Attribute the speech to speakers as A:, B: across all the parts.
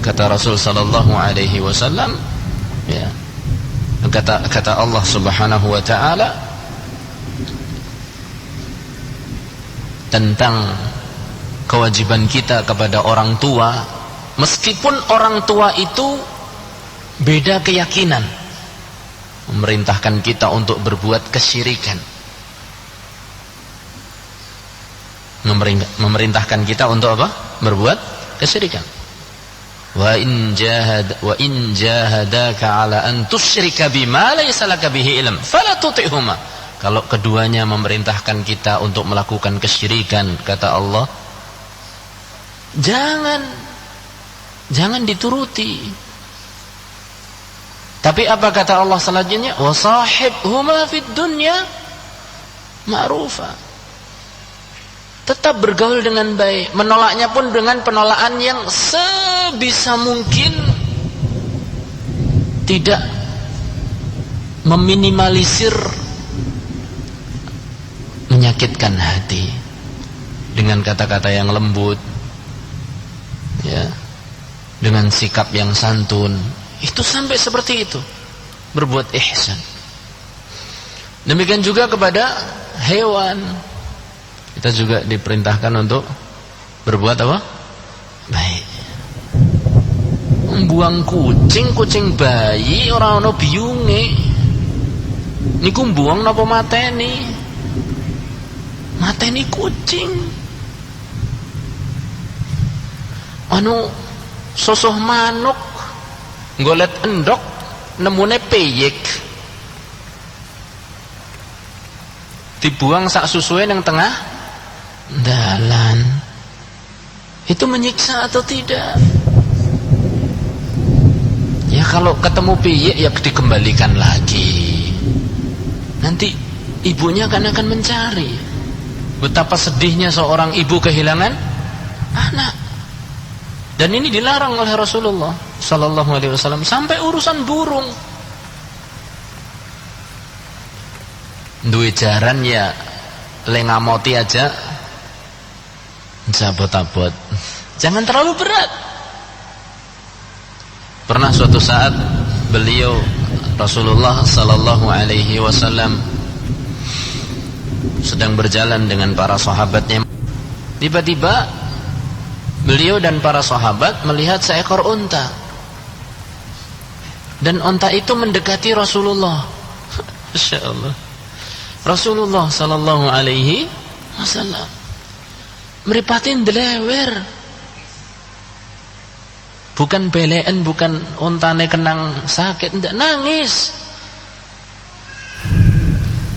A: Kata Rasul sallallahu alaihi wasallam, ya, kata Allah Subhanahu wa taala tentang kewajiban kita kepada orang tua, meskipun orang tua itu beda keyakinan, memerintahkan kita untuk berbuat kesyirikan, memerintahkan kita untuk apa? Berbuat kesyirikan. Wa in jahadaka ala an tusyrika bima laysa laka bihi ilm fala tuti'huma. Kalau keduanya memerintahkan kita untuk melakukan kesyirikan, kata Allah, jangan dituruti. Tapi apa kata Allah selanjutnya? Wa sahibhuma fid dunya ma'rufa. Tetap bergaul dengan baik, menolaknya pun dengan penolakan yang sebisa mungkin tidak meminimalisir menyakitkan hati, dengan kata-kata yang lembut, ya, dengan sikap yang santun. Itu sampai seperti itu, berbuat ihsan. Demikian juga kepada hewan, kita juga diperintahkan untuk berbuat apa? Baik. Membuang kucing bayi ora ana biyunge. Niku mbuang napa mateni? Mateni kucing. Anu sosoh manuk golet endok nemune peyek. Dibuang sak susuhe nang tengah dalan. Itu menyiksa atau tidak? Ya kalau ketemu piyek ya dikembalikan lagi. Nanti ibunya akan mencari. Betapa sedihnya seorang ibu kehilangan anak. Dan ini dilarang oleh Rasulullah sallallahu alaihi wasallam, sampai urusan burung. Duwe jaran ya lengamoti aja jabot-abot. Jangan terlalu berat. Pernah suatu saat beliau Rasulullah sallallahu alaihi wasallam sedang berjalan dengan para sahabatnya. Tiba-tiba beliau dan para sahabat melihat seekor unta. Dan unta itu mendekati Rasulullah. Masya Allah. Rasulullah sallallahu alaihi wasallam meripatin delewer, bukan belen, bukan untane kenang sakit, ndak, nangis.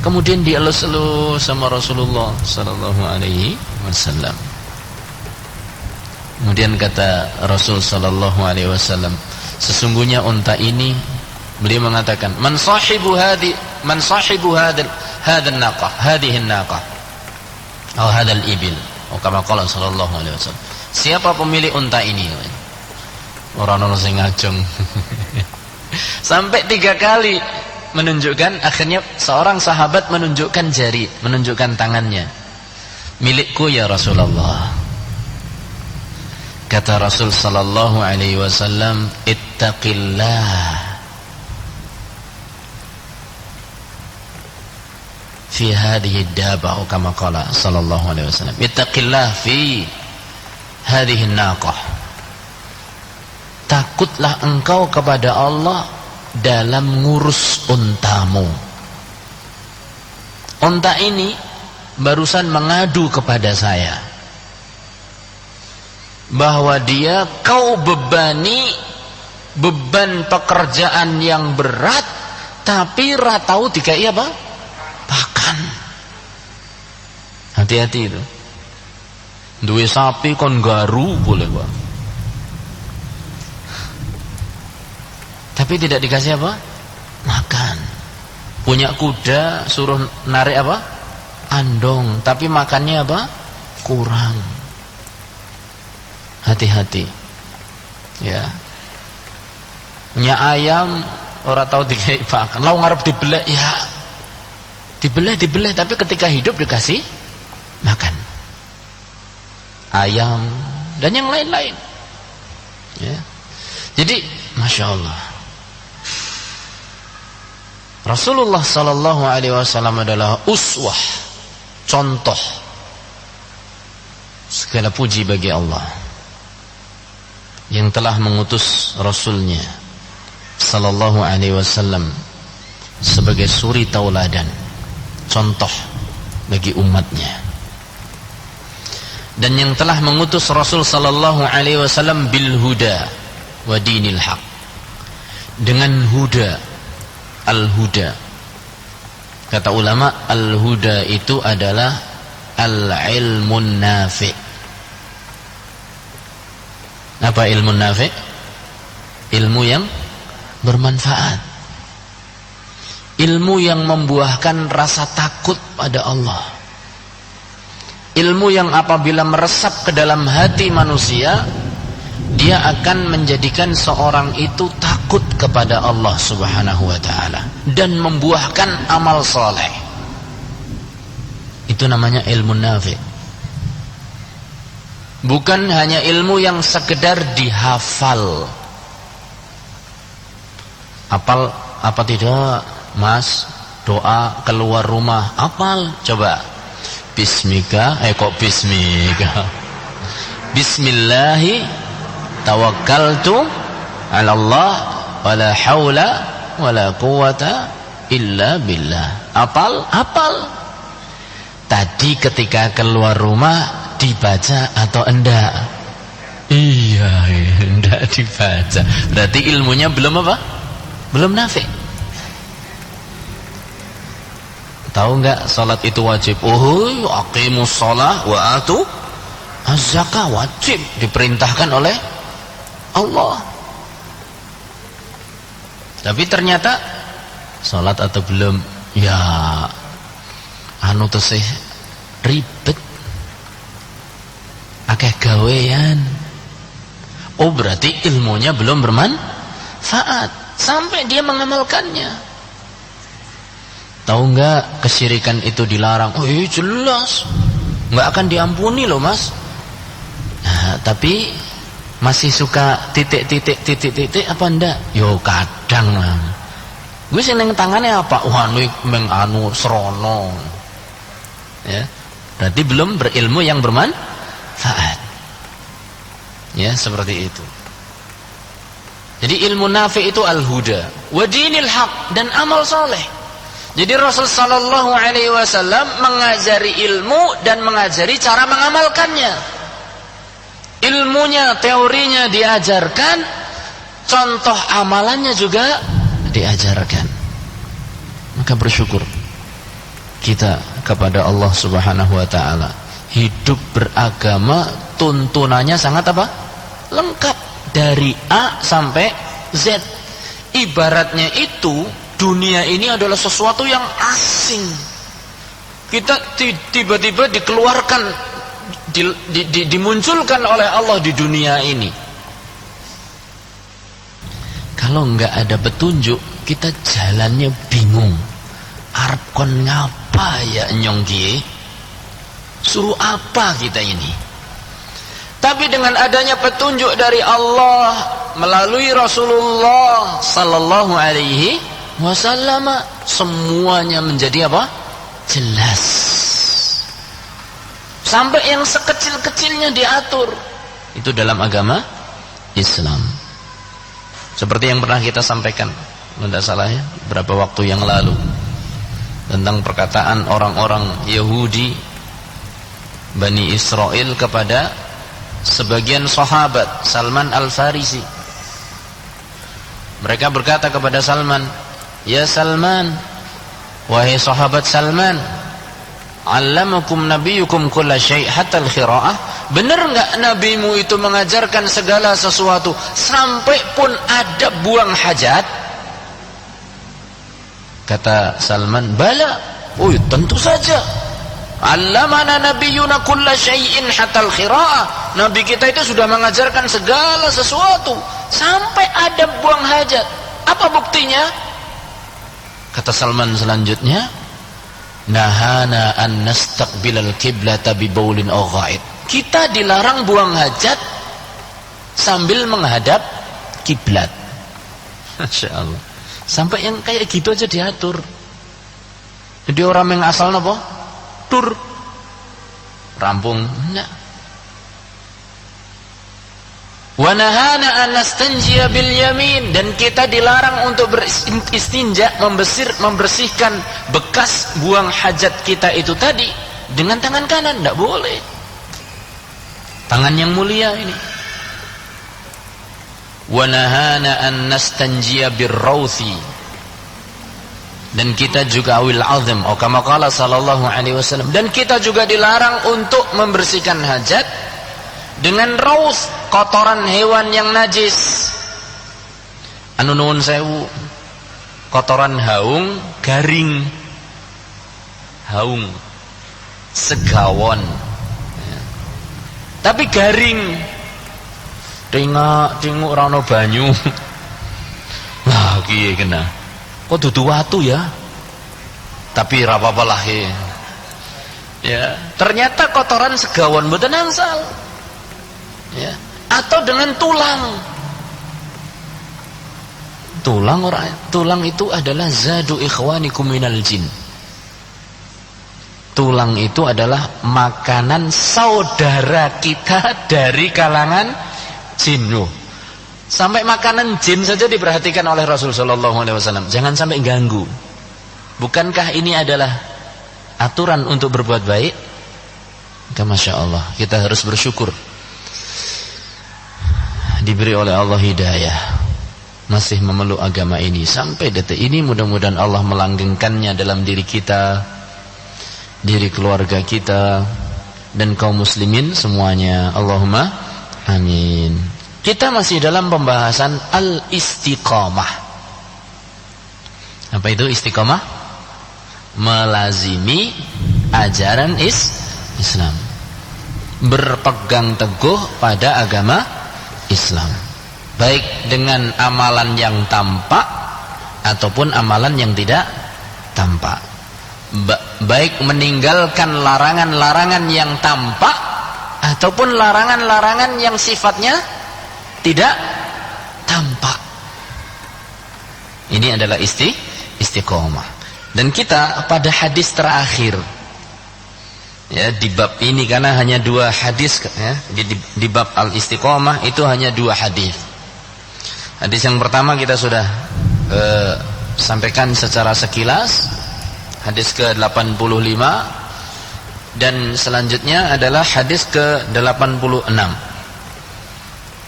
A: Kemudian dielus-elus sama Rasulullah sallallahu alaihi wasallam. Kemudian kata Rasul sallallahu alaihi wasallam, sesungguhnya unta ini, beliau mengatakan, man sahibu hadhihi naqah, atau hadal ibil, atau kama qala sallallahu alaihi wasallam. Siapa pemilik unta ini? Orang sing ngajeng. Sampai 3 kali menunjukkan, akhirnya seorang sahabat menunjukkan jari, menunjukkan tangannya. Milikku ya Rasulullah. Kata Rasul sallallahu alaihi wasallam, ittaqillah fi hadhihi dabba, kama qala sallallahu alaihi wasallam, ittaqillah fi hadhihi naqah. Takutlah engkau kepada Allah dalam ngurus untamu. Unta ini barusan mengadu kepada saya bahwa dia kau bebani beban pekerjaan yang berat, tapi ratau dikai apa? Pakan. Hati-hati itu. Duwe sapi kon garu boleh, Pak. Tapi tidak dikasih apa? Makan. Punya kuda suruh narik apa? Andong, tapi makannya apa? Kurang. Hati-hati. Ya. Punya ayam ora tahu dikai pakan. Lau ngarep dibelek ya. Dibeleh, tapi ketika hidup dikasih makan. Ayam dan yang lain-lain. Ya. Jadi Masya Allah, Rasulullah sallallahu alaihi wasallam adalah uswah, contoh. Segala puji bagi Allah yang telah mengutus Rasulnya sallallahu alaihi wasallam sebagai suri tauladan, contoh bagi umatnya. Dan yang telah mengutus Rasul sallallahu alaihi wasallam bil huda wa dinil haq, dengan huda, al-huda. Kata ulama, al-huda itu adalah al-ilmun nafi'. Apa ilmu nafi'? Ilmu yang bermanfaat, ilmu yang membuahkan rasa takut pada Allah, ilmu yang apabila meresap ke dalam hati manusia, dia akan menjadikan seorang itu takut kepada Allah subhanahu wa ta'ala dan membuahkan amal soleh. Itu namanya ilmu nafi'. Bukan hanya ilmu yang sekedar dihafal. Apal apa tidak, Mas? Doa keluar rumah, apal? Coba. Bismika, kok bismika? Bismillahi tawakkaltu 'ala Allah wala haula wala quwata illa billah. Apal? Apal. Tadi ketika keluar rumah dibaca atau enggak? Iya, enggak dibaca. Berarti ilmunya belum apa? Belum nafi'. Tahu enggak salat itu wajib? Oh, aqimus shalah wa atu az-zakah, wajib, diperintahkan oleh Allah. Tapi ternyata salat atau belum? Ya, anu tesih ribet, akeh gawean. Oh, berarti ilmunya belum bermanfaat sampai dia mengamalkannya. Tahu enggak kesyirikan itu dilarang? Oh iya jelas, enggak akan diampuni loh Mas. Nah, tapi masih suka titik apa enggak? Yo kadang lah. Gue seneng tangannya apa? Wah, anu serono. Ya, berarti belum berilmu yang bermanfaat. Ya, seperti itu. Jadi ilmu nafi itu al-huda wa dinil haq, dan amal soleh. Jadi Rasul sallallahu alaihi wasallam mengajari ilmu dan mengajari cara mengamalkannya. Ilmunya, teorinya diajarkan, contoh amalannya juga diajarkan. Maka bersyukur kita kepada Allah Subhanahu wa taala. Hidup beragama tuntunannya sangat apa? Lengkap, dari A sampai Z. Ibaratnya itu dunia ini adalah sesuatu yang asing. Kita tiba-tiba dikeluarkan, dimunculkan oleh Allah di dunia ini. Kalau enggak ada petunjuk, kita jalannya bingung. Arep kon ngapa ya nyongki? Suruh apa kita ini? Tapi dengan adanya petunjuk dari Allah melalui Rasulullah sallallahu alaihi wasallam, semuanya menjadi apa? Jelas. Sampai yang sekecil-kecilnya diatur. Itu dalam agama Islam. Seperti yang pernah kita sampaikan, tidak salah ya, berapa waktu yang lalu, tentang perkataan orang-orang Yahudi Bani Israel kepada sebagian sahabat Salman Al-Farisi. Mereka berkata kepada Salman, "Ya Salman, wahai sahabat Salman, allamakum nabiyukum kulla syai' hatta al-khira'ah?" Benar enggak nabimu itu mengajarkan segala sesuatu sampai pun ada buang hajat? Kata Salman, "Bala." Oh, tentu saja. Allamana nabiyyuna kulla syai'in hatta al-khira'ah. Nabi kita itu sudah mengajarkan segala sesuatu sampai ada buang hajat. Apa buktinya? Kata Salman selanjutnya, "Nahana an nastaqbilal qiblata bi baulin aw gha'id." Kita dilarang buang hajat sambil menghadap kiblat. Masya Allah. Sampai yang kayak gitu aja diatur. Jadi orang yang asal napa? Tur. Rampung. Enggak. Wa nahana an nastanjiya bil yamin, dan kita dilarang untuk beristinja, membersihkan bekas buang hajat kita itu tadi dengan tangan kanan, enggak boleh. Tangan yang mulia ini. Wa nahana an nastanjiya bir rawthi, dan kita juga awil azm, atau kama qala sallallahu alaihi wasallam, dan kita juga dilarang untuk membersihkan hajat dengan raus, kotoran hewan yang najis. Anu nuwun sewu, kotoran haung garing, haung segawon ya. Tapi garing, tengok ora ono banyu. Lah kiye kena kok dudu watu ya, tapi ra apa-apa lah ya. Ternyata kotoran segawon mboten angsal ya. Atau dengan tulang itu adalah zadu ikhwanikum minal jin. Tulang itu adalah makanan saudara kita dari kalangan jin. Sampai makanan jin saja diperhatikan oleh Rasul sallallahu alaihi wasallam, jangan sampai ganggu. Bukankah ini adalah aturan untuk berbuat baik? Masya Allah, kita harus bersyukur diberi oleh Allah hidayah, masih memeluk agama ini sampai detik ini. Mudah-mudahan Allah melanggengkannya dalam diri kita, diri keluarga kita, dan kaum muslimin semuanya. Allahumma amin. Kita masih dalam pembahasan al-istiqamah. Apa itu istiqamah? Melazimi ajaran Islam, berpegang teguh pada agama Islam, baik dengan amalan yang tampak ataupun amalan yang tidak tampak, baik meninggalkan larangan-larangan yang tampak ataupun larangan-larangan yang sifatnya tidak tampak. Ini adalah istiqomah. Dan kita pada hadis terakhir ya, di bab ini, karena hanya 2 hadis ya, di bab al-istiqomah itu hanya 2 hadis. Hadis yang pertama kita sudah sampaikan secara sekilas, hadis ke-85, dan selanjutnya adalah hadis ke-86.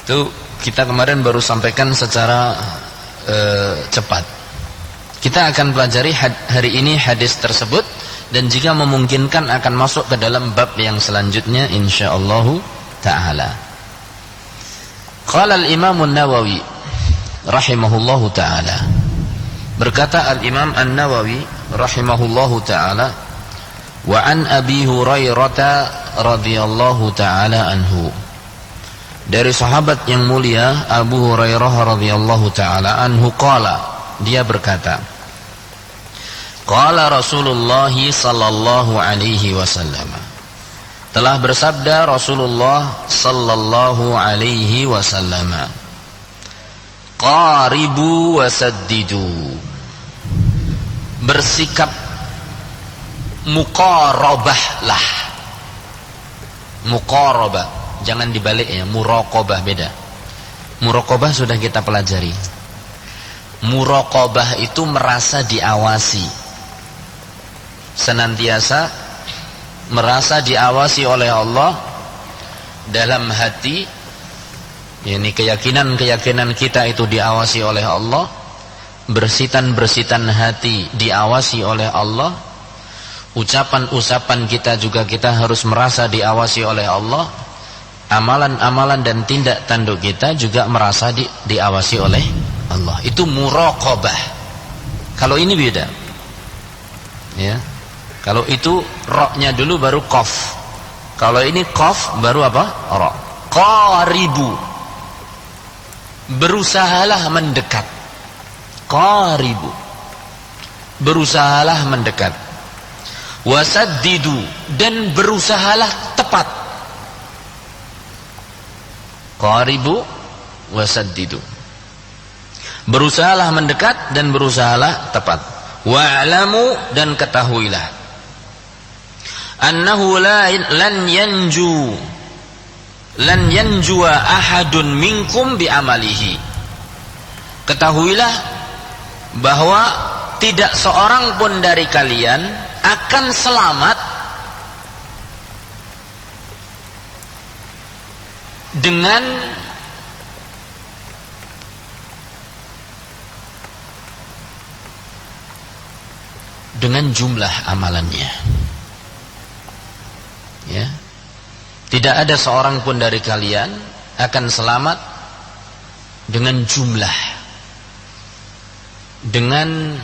A: Itu kita kemarin baru sampaikan secara cepat. Kita akan pelajari hari ini hadis tersebut, dan jika memungkinkan akan masuk ke dalam bab yang selanjutnya insyaallah taala. Qala al-Imam an-Nawawi rahimahullahu taala, berkata al-Imam an-Nawawi rahimahullahu taala, wa an Abi Hurairah radhiyallahu taala anhu, dari sahabat yang mulia Abu Hurairah radhiyallahu taala anhu, qala, dia berkata, qala Rasulullah sallallahu alaihi wasallam, telah bersabda Rasulullah sallallahu alaihi wasallam, qaribu wasaddidu, bersikap muqarabahlah. Muqarabah, jangan dibalik ya, muraqabah beda. Muraqabah sudah kita pelajari. Muraqabah itu merasa diawasi, senantiasa merasa diawasi oleh Allah dalam hati, yakni keyakinan kita itu diawasi oleh Allah, bersitan hati diawasi oleh Allah, ucapan kita juga kita harus merasa diawasi oleh Allah, amalan-amalan dan tindak tanduk kita juga merasa diawasi oleh Allah. Itu muraqabah. Kalau ini beda ya. Kalau itu roknya dulu baru qaf. Kalau ini qaf baru apa? Ra. Qaribu, berusahalah mendekat. Qaribu, berusahalah mendekat. Wasaddidu, dan berusahalah tepat. Qaribu wasaddidu, Berusahalah mendekat dan berusahalah tepat. Wa'lamu, dan ketahuilah, annahu lan yanjua ahadun minkum bi'amalihi. Ketahuilah bahwa tidak seorang pun dari kalian akan selamat dengan jumlah amalannya. Ya. Tidak ada seorang pun dari kalian akan selamat dengan jumlah, dengan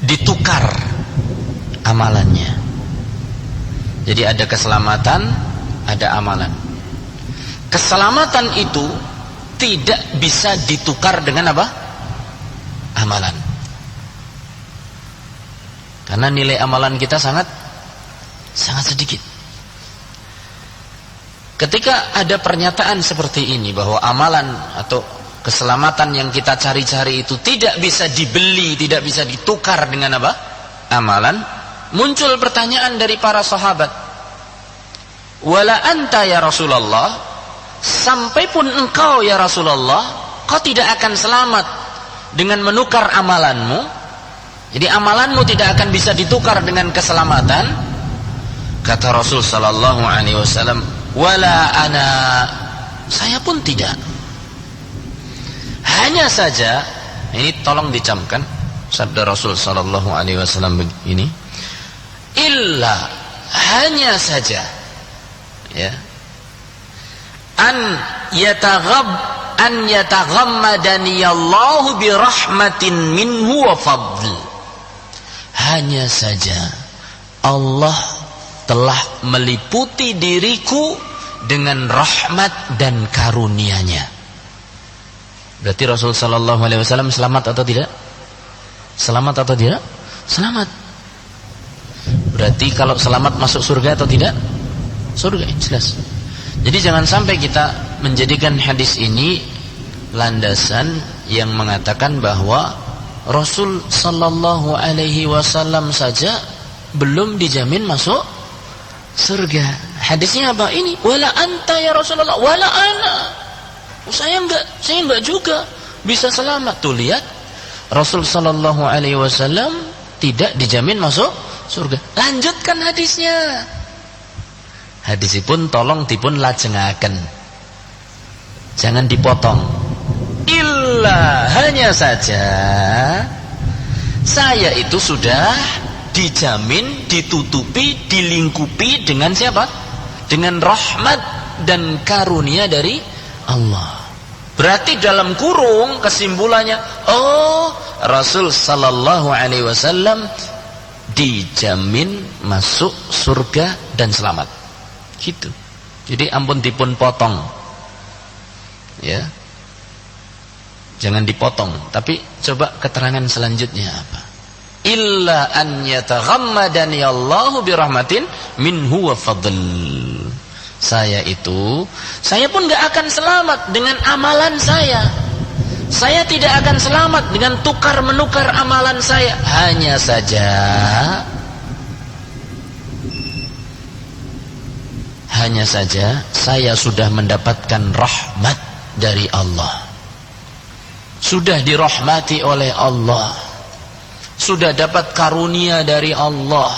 A: ditukar amalannya. Jadi ada keselamatan, ada amalan. Keselamatan itu tidak bisa ditukar dengan apa? Amalan. Karena nilai amalan kita sangat sedikit. Ketika ada pernyataan seperti ini bahwa amalan atau keselamatan yang kita cari-cari itu tidak bisa dibeli, tidak bisa ditukar dengan apa? Amalan. Muncul pertanyaan dari para sahabat. Wala anta ya Rasulullah, sampai pun engkau ya Rasulullah, kau tidak akan selamat dengan menukar amalanmu. Jadi amalanmu tidak akan bisa ditukar dengan keselamatan. Kata Rasul sallallahu alaihi wasallam, wala ana, saya pun tidak. Hanya saja, ini tolong dicamkan sabda Rasul sallallahu alaihi wasallam ini, illa, hanya saja, ya, an yataghammadani Allahu bi rahmatin minhu wa fadl. Hanya saja Allah telah meliputi diriku dengan rahmat dan karunia-Nya. Berarti Rasul sallallahu alaihi wasallam selamat atau tidak? Selamat atau tidak? Selamat. Berarti kalau selamat masuk surga atau tidak? Surga, jelas. Jadi jangan sampai kita menjadikan hadis ini landasan yang mengatakan bahwa Rasul sallallahu alaihi wasallam saja belum dijamin masuk surga. Hadisnya apa ini? Wala anta ya Rasulullah, wala ana. Saya enggak juga bisa selamat. Tuh lihat, Rasul sallallahu alaihi wasallam tidak dijamin masuk surga. Lanjutkan hadisnya. Hadisipun tolong dipun lajengaken. Jangan dipotong. Illa, hanya saja saya itu sudah dijamin, ditutupi, dilingkupi dengan siapa? Dengan rahmat dan karunia dari Allah. Berarti dalam kurung kesimpulannya, oh, Rasul sallallahu alaihi wasallam dijamin masuk surga dan selamat. Gitu. Jadi ampun dipun potong. Ya. Jangan dipotong, tapi coba keterangan selanjutnya apa? Illa an yataghammadani Allahu bi rahmatin minhu wa fadl. Saya pun gak akan selamat dengan amalan saya. Saya tidak akan selamat dengan tukar menukar amalan saya. Hanya saja saya sudah mendapatkan rahmat dari Allah. Sudah dirahmati oleh Allah, sudah dapat karunia dari Allah.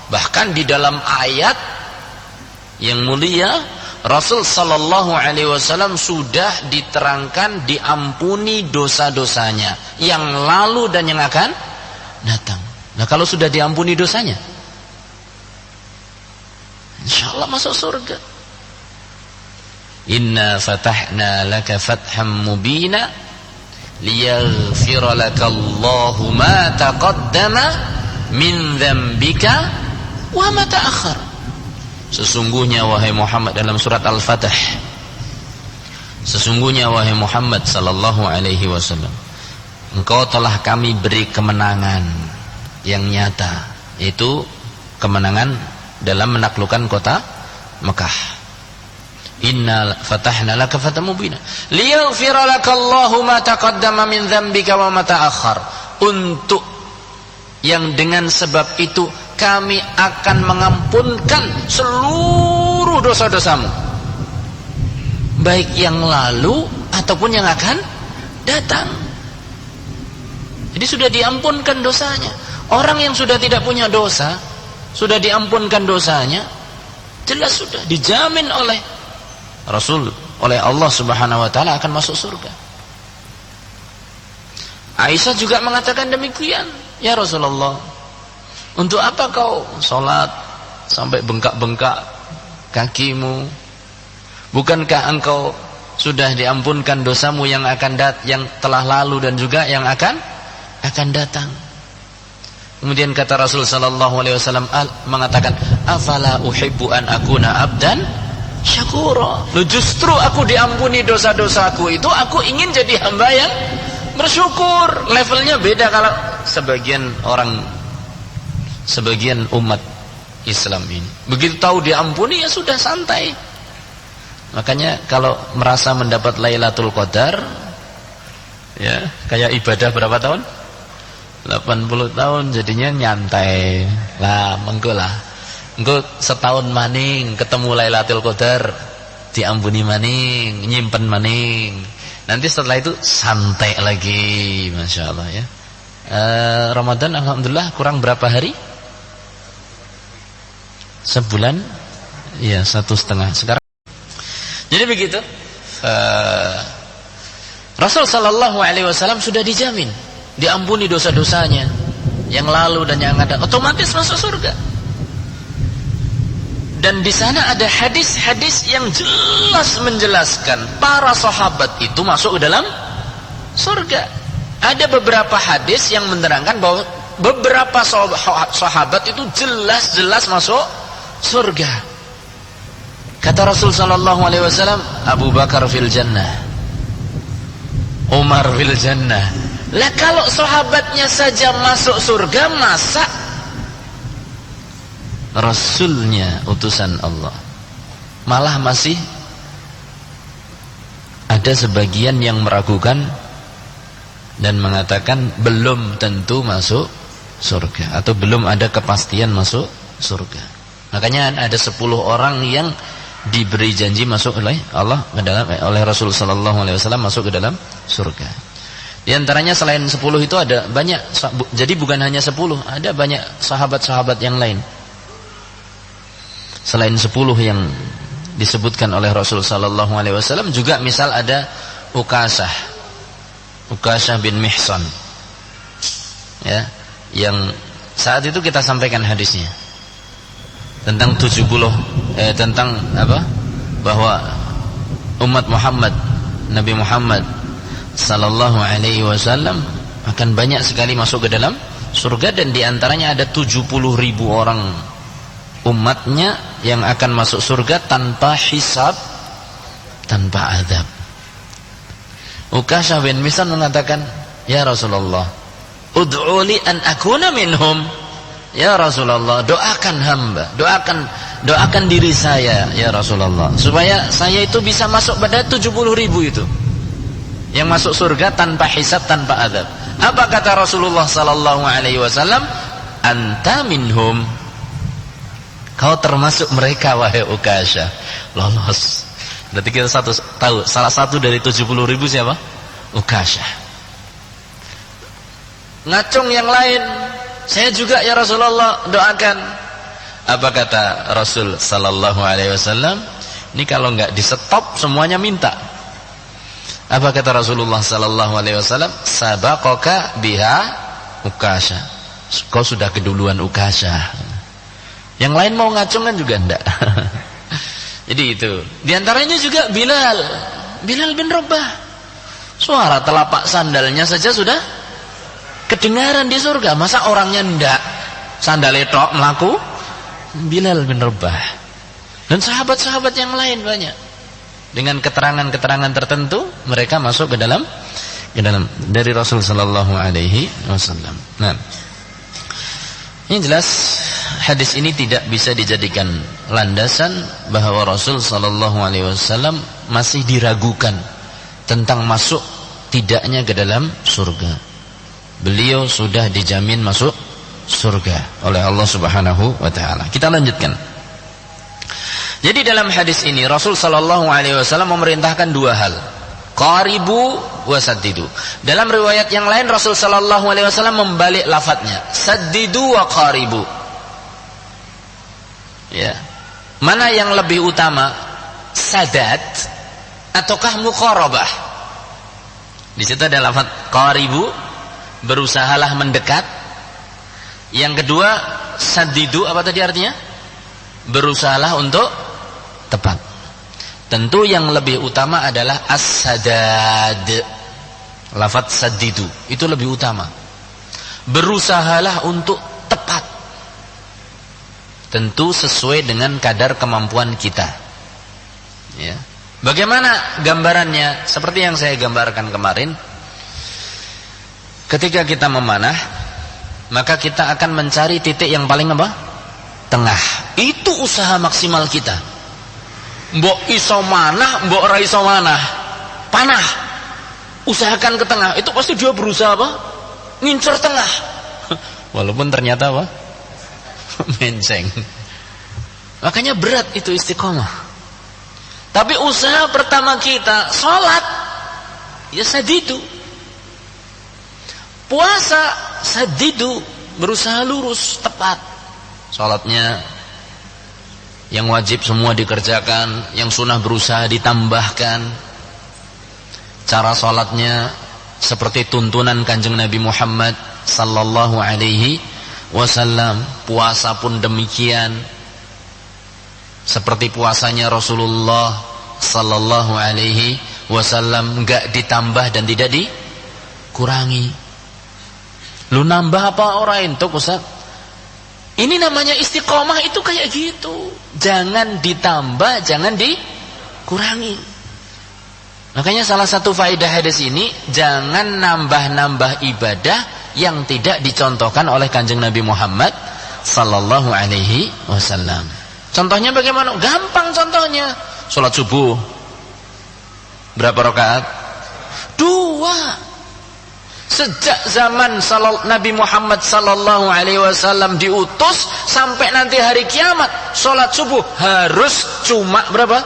A: Bahkan di dalam ayat yang mulia, Rasul sallallahu alaihi wasallam sudah diterangkan diampuni dosa-dosanya yang lalu dan yang akan datang. Nah, kalau sudah diampuni dosanya, insyaallah masuk surga. Inna fatahna laka fatham mubina liyaghfira lakallahu ma taqaddama min dzambika wa ma ta'akhkhar. Sesungguhnya wahai Muhammad, dalam surat Al-Fatih, sesungguhnya wahai Muhammad sallallahu alaihi wasallam, engkau telah kami beri kemenangan yang nyata, yaitu kemenangan dalam menaklukkan kota Mekah. Inna fatahna laka fatan mubina liyaghfira lakallahu ma taqaddama min dzambika wa ma ta'akhkhar. Untuk yang dengan sebab itu kami akan mengampunkan seluruh dosa-dosamu, baik yang lalu ataupun yang akan datang. Jadi sudah diampunkan dosanya. Orang yang sudah tidak punya dosa, sudah diampunkan dosanya, jelas sudah dijamin oleh Rasul, oleh Allah Subhanahu wa taala akan masuk surga. Aisyah juga mengatakan demikian, ya Rasulullah, untuk apa kau sholat sampai bengkak-bengkak kakimu? Bukankah engkau sudah diampunkan dosamu yang yang telah lalu dan juga yang akan datang? Kemudian kata Rasul sallallahu alaihi wasallam mengatakan, afala uhibbu an akuna abdan syakura. Justru aku diampuni dosa-dosaku itu, aku ingin jadi hamba yang bersyukur. Levelnya beda kalau sebagian umat Islam ini. Begitu tahu diampuni ya sudah santai. Makanya kalau merasa mendapat Lailatul Qadar, ya kayak ibadah berapa tahun? 80 tahun jadinya nyantai. Lah mengko setahun maning ketemu Lailatul Qadar, diampuni maning, nyimpen maning. Nanti setelah itu santai lagi, Masya Allah ya. Ramadan alhamdulillah kurang berapa hari? Sebulan? Ya 1,5 sekarang. Jadi begitu. Rasul sallallahu alaihi wasallam sudah dijamin diampuni dosa-dosanya yang lalu dan yang ada, otomatis masuk surga. Dan di sana ada hadis-hadis yang jelas menjelaskan para sahabat itu masuk ke dalam surga. Ada beberapa hadis yang menerangkan bahwa beberapa sahabat itu jelas-jelas masuk surga. Kata Rasul sallallahu alaihi wasallam, Abu Bakar fil jannah, Umar fil jannah. Lah kalau sahabatnya saja masuk surga, masa Rasulnya utusan Allah? Malah masih ada sebagian yang meragukan dan mengatakan belum tentu masuk surga, atau belum ada kepastian masuk surga. Makanya ada 10 orang yang diberi janji masuk oleh Allah oleh Rasul sallallahu alaihi wasallam masuk ke dalam surga. Di antaranya selain 10 itu ada banyak, jadi bukan hanya 10, ada banyak sahabat-sahabat yang lain. Selain 10 yang disebutkan oleh Rasul sallallahu alaihi wasallam, juga misal ada Ukashah bin Mihsan. Ya, yang saat itu kita sampaikan hadisnya. Tentang tentang apa? Bahwa umat Muhammad, Nabi Muhammad sallallahu alaihi wasallam akan banyak sekali masuk ke dalam surga, dan diantaranya ada 70.000 orang umatnya yang akan masuk surga tanpa hisab, tanpa azab. Ukashah bin Mihsan mengatakan, ya Rasulullah, ud'uli an akuna minhum. Ya Rasulullah, doakan hamba, doakan diri saya ya Rasulullah, supaya saya itu bisa masuk pada 70.000 itu yang masuk surga tanpa hisab, tanpa azab. Apa kata Rasulullah sallallahu alaihi wasallam? Anta minhum. Kau termasuk mereka wahai Ukashah. Lolos. Berarti kita tahu salah satu dari 70.000 siapa? Ukashah. Ngacung yang lain, saya juga ya Rasulullah, doakan. Apa kata Rasul sallallahu alaihi wasallam? Ini kalau enggak di stop semuanya minta. Apa kata Rasulullah sallallahu alaihi wasallam? Sabaqaka biha Ukashah. Kau sudah keduluan Ukashah. Yang lain mau ngacung kan juga enggak. Jadi itu. Di antaranya juga Bilal bin Rabah. Suara telapak sandalnya saja sudah kedengaran di surga. Masa orangnya enggak? Sandalnya tok melaku? Bilal bin Rabah. Dan sahabat-sahabat yang lain banyak. Dengan keterangan-keterangan tertentu mereka masuk ke dalam dari Rasul sallallahu alaihi wasallam. Nah, ini jelas hadis ini tidak bisa dijadikan landasan bahwa Rasul sallallahu alaihi wasallam masih diragukan tentang masuk tidaknya ke dalam surga. Beliau sudah dijamin masuk surga oleh Allah Subhanahu wa taala. Kita lanjutkan. Jadi dalam hadis ini Rasul sallallahu alaihi wasallam memerintahkan dua hal. Qaribu wa saddidu. Dalam riwayat yang lain Rasul sallallahu alaihi wasallam membalik lafadznya, saddidu wa qaribu. Ya. Mana yang lebih utama? Sadad ataukah muqarabah? Di situ ada lafadz qaribu, berusahalah mendekat. Yang kedua, saddidu, apa tadi artinya? Berusahalah untuk tepat. Tentu yang lebih utama adalah as-sadad. Lafadz saddidu itu lebih utama. Berusahalah untuk tepat. Tentu sesuai dengan kadar kemampuan kita. Ya. Bagaimana gambarannya? Seperti yang saya gambarkan kemarin. Ketika kita memanah, maka kita akan mencari titik yang paling apa? Tengah. Itu usaha maksimal kita. Mbok iso manah, mbok ora iso manah, panah, usahakan ke tengah. Itu pasti dia berusaha apa? Ngincer tengah. Walaupun ternyata apa? Menceng. Makanya berat itu istiqomah. Tapi usaha pertama kita sholat, ya sadidu. Puasa sadidu, berusaha lurus, tepat. Sholatnya yang wajib semua dikerjakan, yang sunnah berusaha ditambahkan. Cara sholatnya seperti tuntunan Kanjeng Nabi Muhammad sallallahu alaihi wasallam. Puasa pun demikian, seperti puasanya Rasulullah sallallahu alaihi wasallam, enggak ditambah dan tidak dikurangi. Lu nambah apa orang itu Ustaz? Ini namanya istiqomah, itu kayak gitu. Jangan ditambah, jangan dikurangi. Makanya salah satu faedah hadis ini, jangan nambah-nambah ibadah yang tidak dicontohkan oleh Kanjeng Nabi Muhammad sallallahu alaihi wasallam. Contohnya bagaimana? Gampang contohnya. Salat subuh berapa rakaat? 2. Sejak zaman Nabi Muhammad sallallahu alaihi wasallam diutus sampai nanti hari kiamat, salat subuh harus cuma berapa?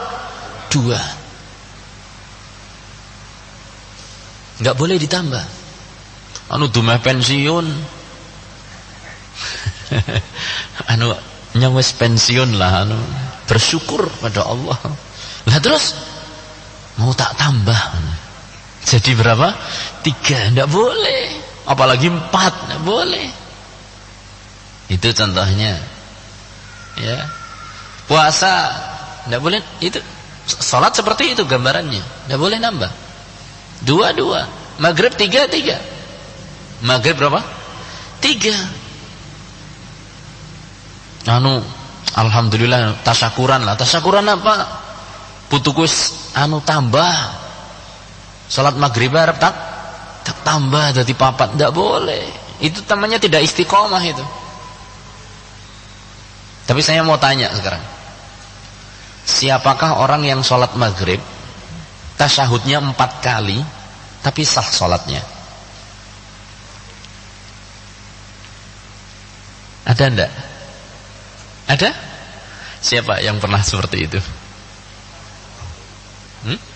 A: 2. Enggak boleh ditambah. Anu dumeh pensiun. Anu nyawes pensiun lah, anu bersyukur pada Allah. Lah terus mau tak tambah. Jadi berapa? 3, tidak boleh. Apalagi 4, tidak boleh. Itu contohnya. Ya. Puasa tidak boleh. Itu salat seperti itu gambarannya. Tidak boleh nambah. 2. Maghrib 3. Maghrib berapa? 3. Alhamdulillah tasyakuran lah. Tasyakuran apa? Putukus tambah. Salat maghrib harap tak tambah jadi 4, tidak boleh. Itu namanya tidak istiqomah itu. Tapi saya mau tanya sekarang, siapakah orang yang salat maghrib tasyahudnya 4 kali tapi sah salatnya? Ada enggak? Ada? Siapa yang pernah seperti itu?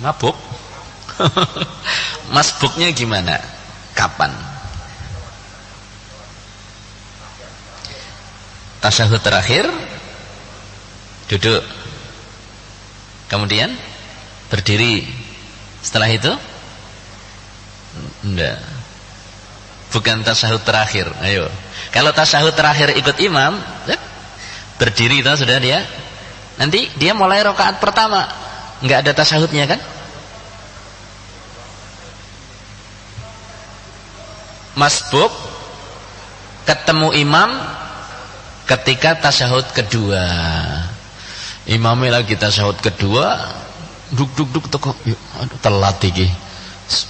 A: Mabuk? Masbuknya gimana? Kapan? Tasyahud terakhir duduk, kemudian berdiri. Setelah itu enggak, bukan tasyahud terakhir. Ayo, kalau tasyahud terakhir ikut imam, berdiri itu sudah dia. Nanti dia mulai rakaat pertama, enggak ada tasyahudnya kan? Masbuk ketemu imam ketika tasyahud kedua. Imamnya lagi tasyahud kedua, duk teko, telat iki.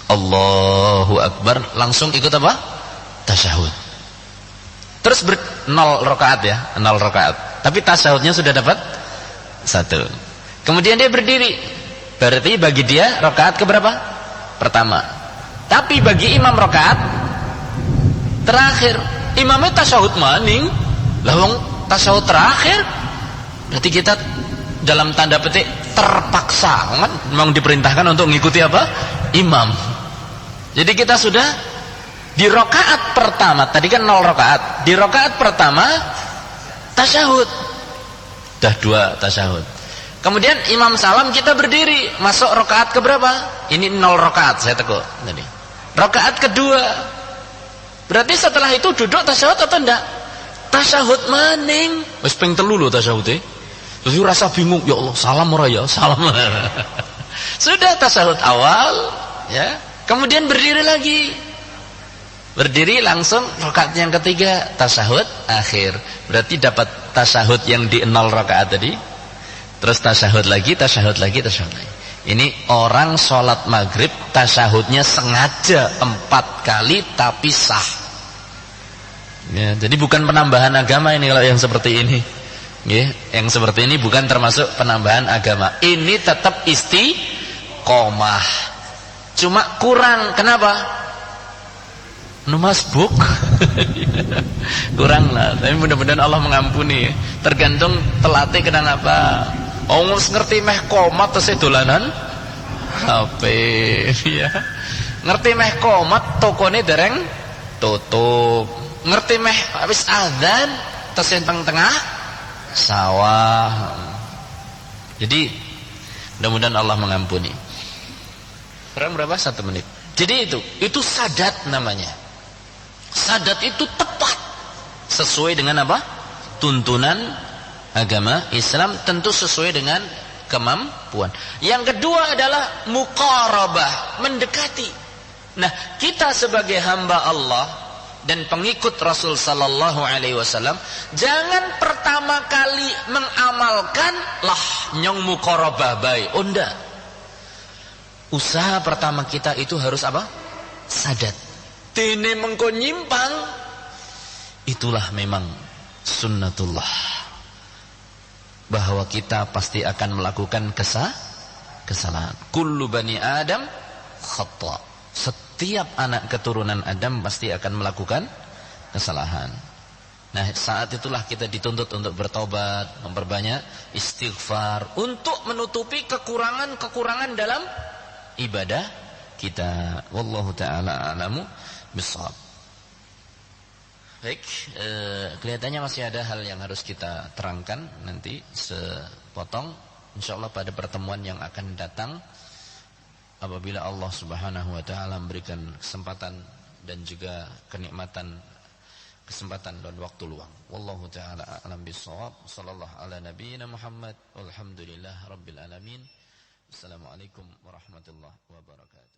A: Allahu Akbar, langsung ikut apa? Tasyahud. Terus 0 rakaat ya, 0 rakaat. Tapi tasyahudnya sudah dapat 1. Kemudian dia berdiri. Berarti bagi dia rakaat keberapa? Pertama. Tapi bagi imam rakaat terakhir. Imamnya tasyahud maning. Lawang tasyahud terakhir. Berarti kita dalam tanda petik terpaksa kan? Memang diperintahkan untuk mengikuti apa? Imam. Jadi kita sudah di rakaat pertama, tadi kan 0 rakaat. Di rakaat pertama tasyahud. Dah 2 tasyahud. Kemudian imam salam kita berdiri, masuk rakaat ke berapa? Ini 0 rakaat saya tekuk tadi. Rakaat kedua. Berarti setelah itu duduk tasyahud atau enggak? Tasyahud maning. Wis ping 3 lho tasyahude. Terus rasa bingung, ya Allah, salam ora ya? Salam. Sudah tasyahud awal, ya. Kemudian berdiri lagi. Berdiri langsung rakaat yang ketiga tasyahud akhir. Berarti dapat tasyahud yang di 0 rakaat tadi. Terus tasyahud lagi, tasyahud lagi, tasyahud lagi. Ini orang sholat maghrib tasyahudnya sengaja 4 kali tapi sah. Ya, jadi bukan penambahan agama ini kalau yang seperti ini. Ya, yang seperti ini bukan termasuk penambahan agama. Ini tetap istiqomah. Cuma kurang. Kenapa? Masbuk kurang lah, tapi mudah-mudahan Allah mengampuni. Tergantung telatih kena apa. Oh ngerti meh komat terus dolanan HP ya. Ngerti meh komat tokone dereng tutup. Ngerti meh habis azan terus tengah sawah. Jadi mudah-mudahan Allah mengampuni. Kurang berapa? 1 menit. Jadi itu sadat namanya. Sadat itu tepat sesuai dengan apa? Tuntunan agama Islam, tentu sesuai dengan kemampuan. Yang kedua adalah muqarabah, mendekati. Nah, kita sebagai hamba Allah dan pengikut Rasul sallallahu alaihi wasallam, jangan pertama kali mengamalkan lah nyong muqarabah bae. Onda. Usaha pertama kita itu harus apa? Sadat. Dene mengko nyimpang, itulah memang sunnatullah, bahwa kita pasti akan melakukan kesalahan. Kullu bani Adam khata. Setiap anak keturunan Adam pasti akan melakukan kesalahan. Nah, saat itulah kita dituntut untuk bertobat, memperbanyak istighfar untuk menutupi kekurangan-kekurangan dalam ibadah kita. Wallahu taala a'lamu bissawab. Baik, kelihatannya masih ada hal yang harus kita terangkan nanti sepotong. Insyaallah pada pertemuan yang akan datang, apabila Allah Subhanahu wa taala memberikan kesempatan dan juga kenikmatan kesempatan dan waktu luang. Wallahu taala a'lam bissawab. Shallallahu ala nabiyyina Muhammad walhamdulillah rabbil alamin. Assalamualaikum warahmatullahi wabarakatuh.